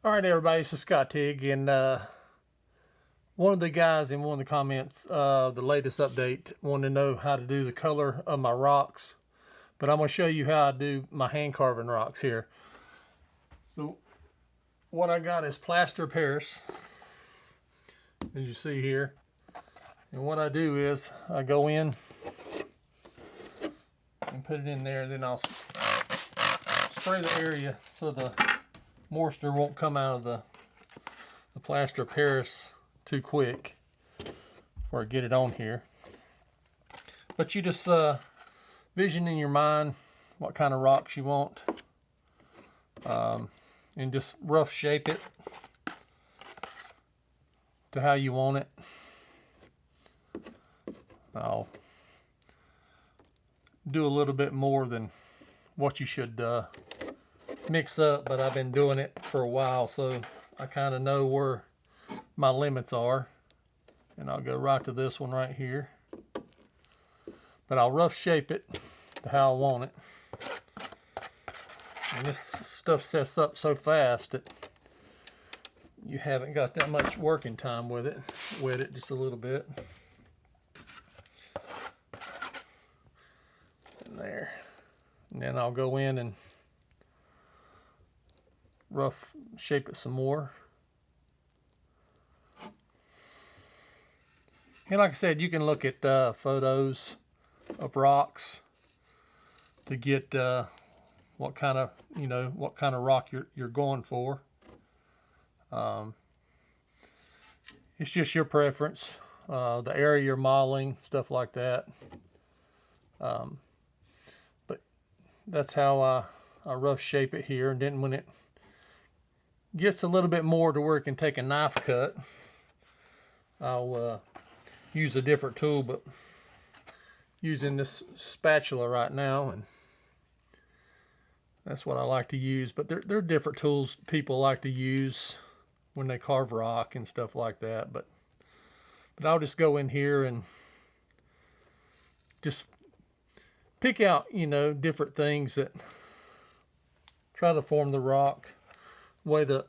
All right, everybody, this is Scott Tig, and one of the guys in one of the comments, the latest update, wanted to know how to do the color of my rocks, but I'm going to show you how I do my hand carving rocks here. So what I got is plaster Paris, as you see here, and what I do is I go in and put it in there, and then I'll spray the area so the moisture won't come out of the plaster Paris too quick before I get it on here. But you just vision in your mind what kind of rocks you want, and just rough shape it to how you want it. I'll do a little bit more than what you should mix up, but I've been doing it for a while, so I kind of know where my limits are. And I'll go right to this one right here, but I'll rough shape it to how I want it. And this stuff sets up so fast that you haven't got that much working time with it. Wet it just a little bit. And there. And then I'll go in and rough shape it some more. And like I said, you can look at photos of rocks to get what kind of rock you're going for. It's just your preference, the area you're modeling, stuff like that. But that's how I rough shape it here, and then when it gets a little bit more to where it can take a knife cut, I'll use a different tool, but using this spatula right now, and that's what I like to use. But there are different tools people like to use when they carve rock and stuff like that. But I'll just go in here and just pick out, different things that try to form the rock, way the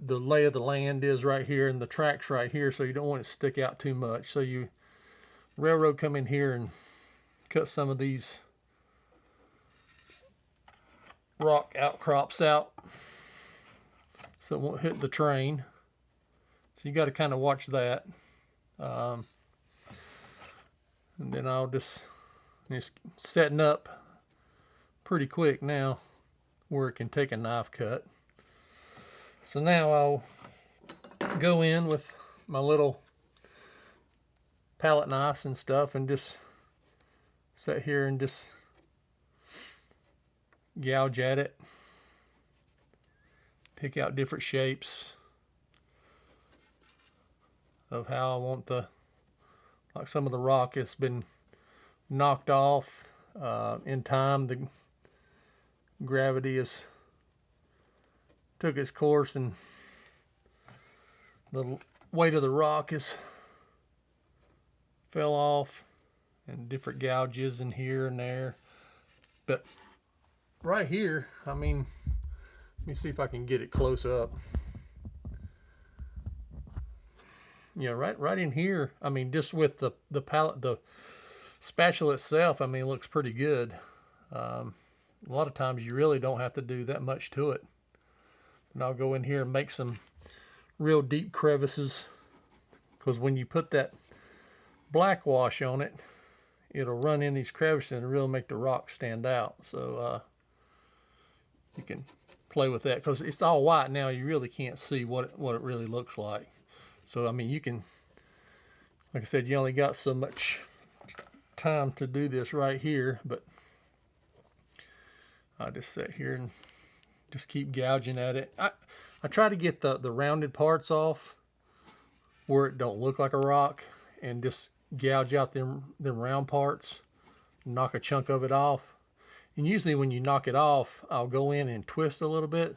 lay of the land is right here, and the tracks right here, so you don't want it to stick out too much. So you railroad come in here and cut some of these rock outcrops out so it won't hit the train. So you got to kind of watch that. And then I'll just setting up pretty quick now where it can take a knife cut. So now I'll go in with my little palette knives and stuff and just sit here and just gouge at it, pick out different shapes of how I want like some of the rock has been knocked off in time. The gravity has took its course, and the weight of the rock is fell off, and different gouges in here and there. But right here, let me see if I can get it close up. Right in here, just with the palette, the spatula itself, it looks pretty good. A lot of times you really don't have to do that much to it. And I'll go in here and make some real deep crevices, because when you put that black wash on it, it'll run in these crevices and really make the rock stand out. So you can play with that, because it's all white now. You really can't see what it really looks like. So you can, like I said, you only got so much time to do this right here, but I just sit here and just keep gouging at it. I try to get the rounded parts off where it don't look like a rock, and just gouge out them round parts, knock a chunk of it off. And usually when you knock it off, I'll go in and twist a little bit,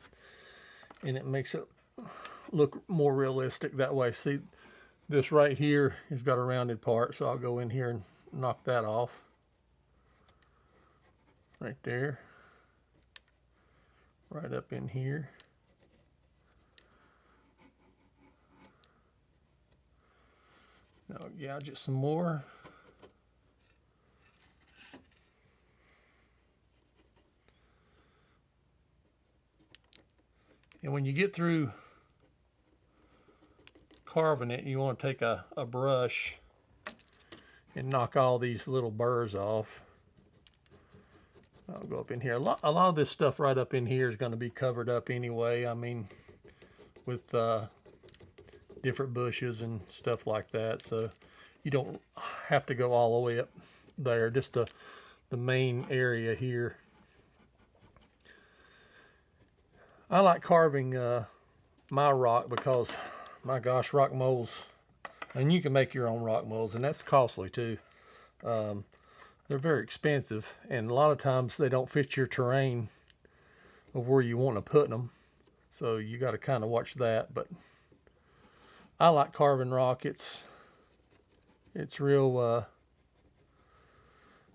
and it makes it look more realistic that way. See, this right here has got a rounded part, so I'll go in here and knock that off right there, right up in here. I'll gouge it some more. And when you get through carving it, you want to take a brush and knock all these little burrs off. I'll go up in here. A lot of this stuff right up in here is going to be covered up anyway. I mean, with different bushes and stuff like that. So you don't have to go all the way up there. Just the main area here. I like carving my rock because, my gosh, rock molds, and you can make your own rock molds, and that's costly too. They're very expensive, and a lot of times they don't fit your terrain of where you want to put them. So you got to kind of watch that. But I like carving rock. It's real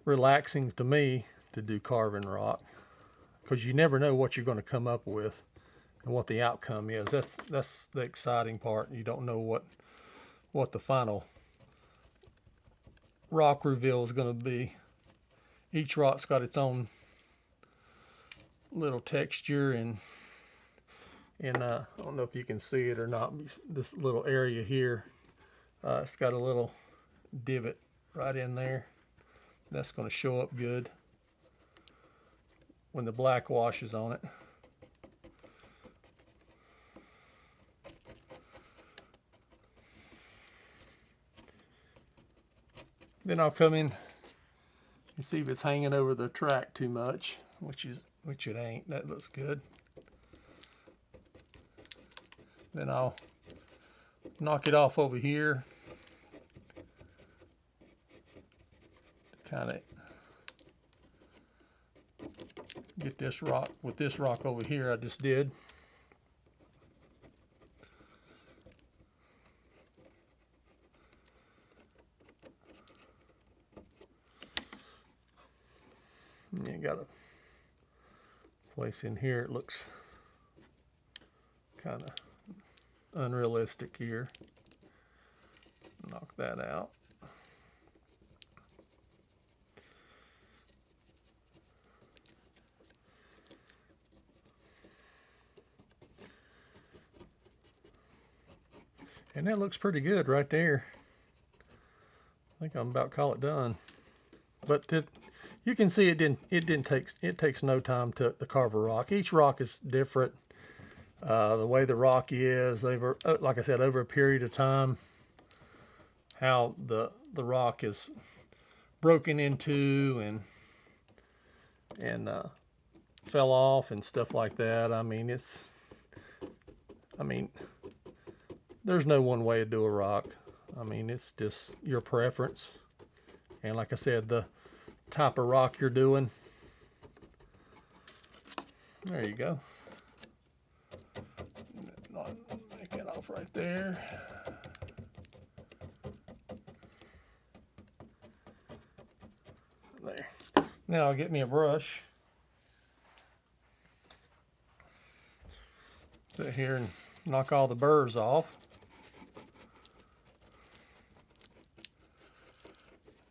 relaxing to me to do carving rock, because you never know what you're going to come up with and what the outcome is. That's the exciting part. You don't know what the final rock reveal is going to be. Each rock's got its own little texture, and I don't know if you can see it or not. This little area here, it's got a little divot right in there. That's going to show up good when the black wash is on it. Then I'll come in and see if it's hanging over the track too much, which it ain't. That looks good. Then I'll knock it off over here. Kind of get this rock with this rock over here I just did. You got a place in here. It looks kind of unrealistic here. Knock that out. And that looks pretty good right there. I think I'm about to call it done. But you can see it takes no time to carve a rock. Each rock is different. The way the rock is, like I said, over a period of time, how the rock is broken into and fell off and stuff like that. I mean, there's no one way to do a rock. I mean, it's just your preference. And like I said, the type of rock you're doing. There you go. Make that off right there. There. Now I'll get me a brush. Sit here and knock all the burrs off.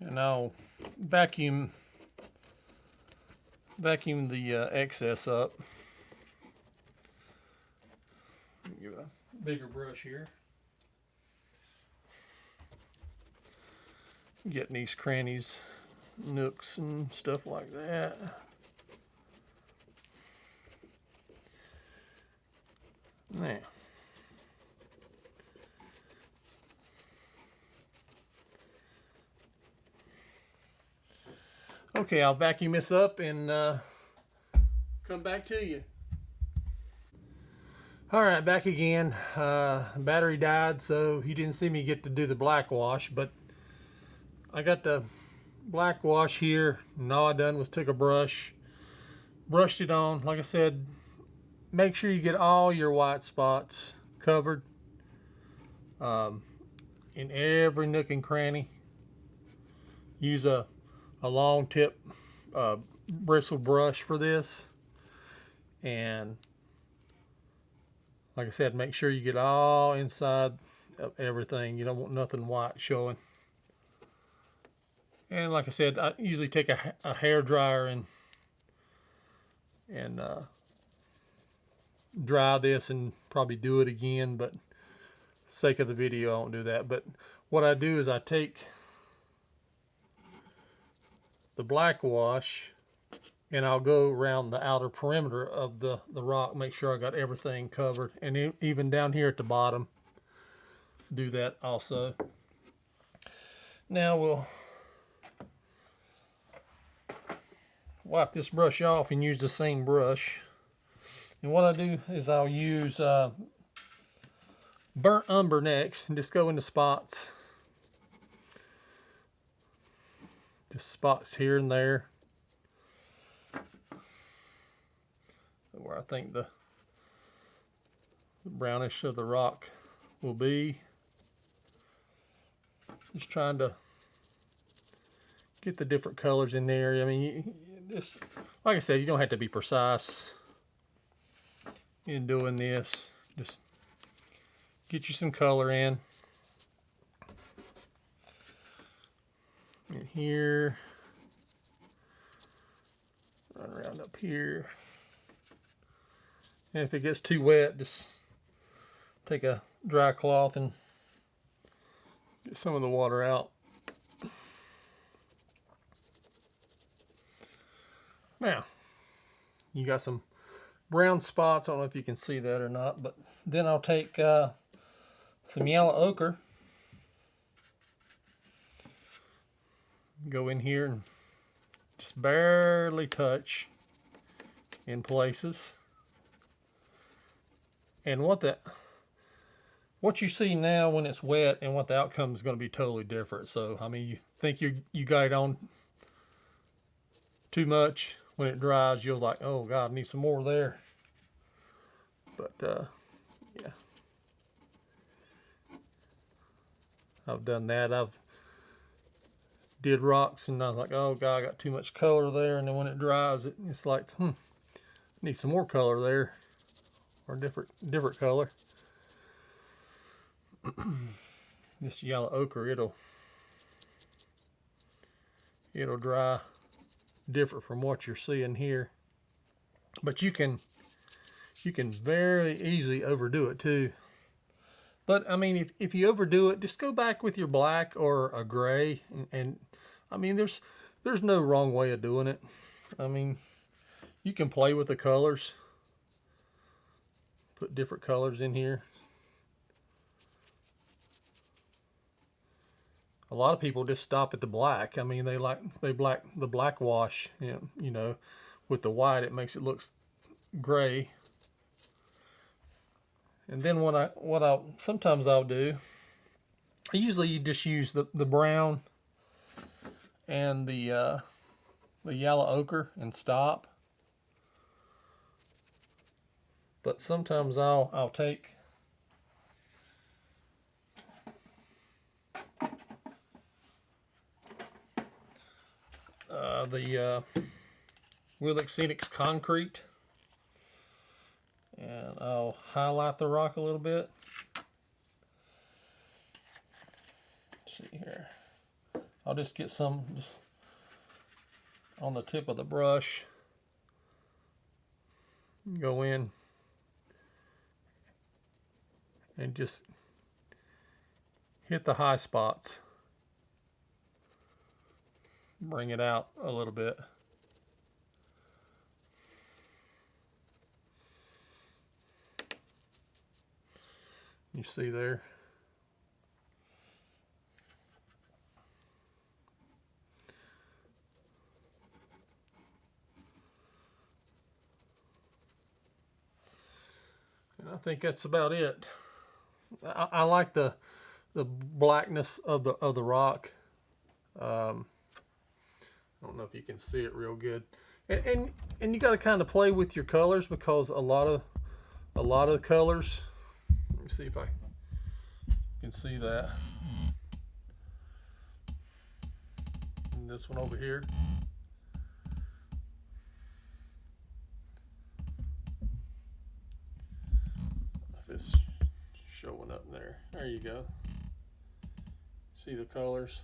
And I'll vacuum the excess up. Give it a bigger brush here. Getting these crannies, nooks, and stuff like that. Now, okay, I'll vacuum this up and come back to you. All right, back again. Battery died, so you didn't see me get to do the black wash, but I got the black wash here, and all I done was took a brush, brushed it on. Like I said, make sure you get all your white spots covered in every nook and cranny. Use a long tip bristle brush for this, and like I said, make sure you get all inside of everything. You don't want nothing white showing. And like I said, I usually take a hair dryer and dry this and probably do it again, but sake of the video I won't do that. But what I do is I take the black wash and I'll go around the outer perimeter of the rock, make sure I got everything covered, and even down here at the bottom, do that also. Now we'll wipe this brush off and use the same brush. And what I do is I'll use burnt umber next and just go into spots. Just spots here and there where I think the brownish of the rock will be. Just trying to get the different colors in there. I mean, this, like I said, you don't have to be precise in doing this. Just get you some color in here, run around up here, and if it gets too wet, just take a dry cloth and get some of the water out. Now you got some brown spots. I don't know if you can see that or not, but then I'll take some yellow ochre, go in here and just barely touch in places. And what you see now when it's wet and what the outcome is going to be totally different. So I mean, you think you got it on too much, when it dries you're like, oh God, I need some more there. But yeah, I've done that. I've did rocks and I was like, oh God, I got too much color there, and then when it dries it's like, need some more color there, or different color. This yellow ochre, it'll dry different from what you're seeing here, but you can very easily overdo it too. But I mean, if you overdo it, just go back with your black or a gray, and I mean, there's no wrong way of doing it. I mean, you can play with the colors, put different colors in here. A lot of people just stop at the black. I mean, they black the black wash, you know, with the white it makes it look gray. And then sometimes I'll do, I usually just use the brown and the yellow ochre and stop. But sometimes I'll take the Willox Scenics concrete, and I'll highlight the rock a little bit. Let's see here. I'll just get some just on the tip of the brush. Go in and just hit the high spots. Bring it out a little bit. You see there? And I think that's about it. I like the blackness of the rock. I don't know if you can see it real good, and you got to kind of play with your colors, because a lot of the colors. Let me see if I can see that. And this one over here. If it's showing up there. There you go. See the colors?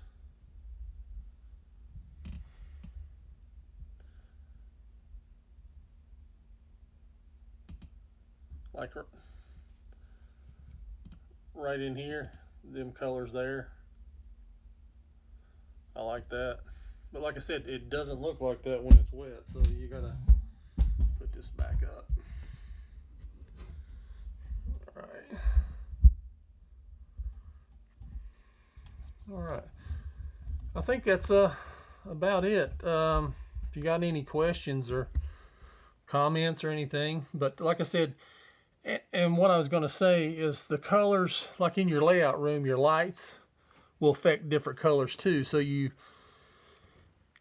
Like right in here, them colors there. I like that. But like I said, it doesn't look like that when it's wet, so you gotta put this back up. All right. All right. I think that's about it. If you got any questions or comments or anything, but like I said, and what I was going to say is the colors, like in your layout room, your lights will affect different colors too. So you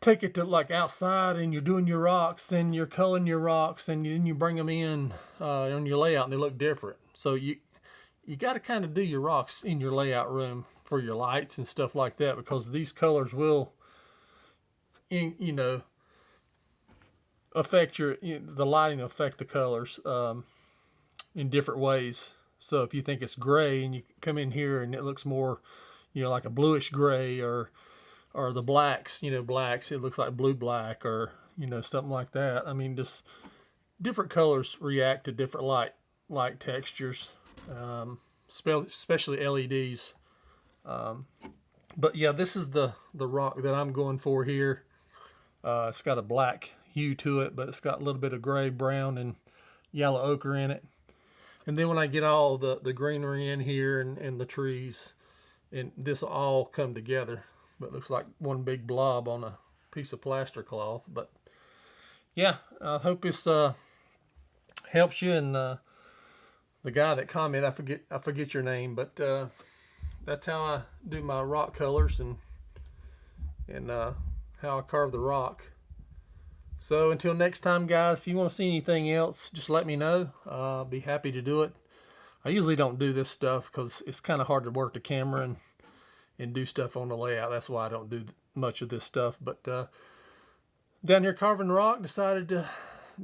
take it to like outside and you're doing your rocks, then you're coloring your rocks, and then you bring them in on your layout and they look different. So you got to kind of do your rocks in your layout room for your lights and stuff like that, because these colors will, you know, affect the lighting, affect the colors in different ways. So if you think it's gray and you come in here and it looks more, you know, like a bluish gray, or the blacks, you know, blacks, it looks like blue black, or, you know, something like that. I mean, just different colors react to different light textures, especially LEDs. But yeah, this is the rock that I'm going for here. It's got a black hue to it, but it's got a little bit of gray, brown, and yellow ochre in it. And then when I get all the greenery in here and the trees, and this will all come together. But it looks like one big blob on a piece of plaster cloth. But yeah, I hope this helps you. And the guy that commented, I forget your name, but that's how I do my rock colors and how I carve the rock. So until next time, guys, if you want to see anything else, just let me know. I'll be happy to do it. I usually don't do this stuff because it's kind of hard to work the camera and do stuff on the layout. That's why I don't do much of this stuff. But down here carving rock, decided to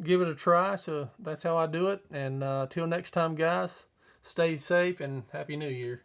give it a try. So that's how I do it. And till next time, guys, stay safe and Happy New Year.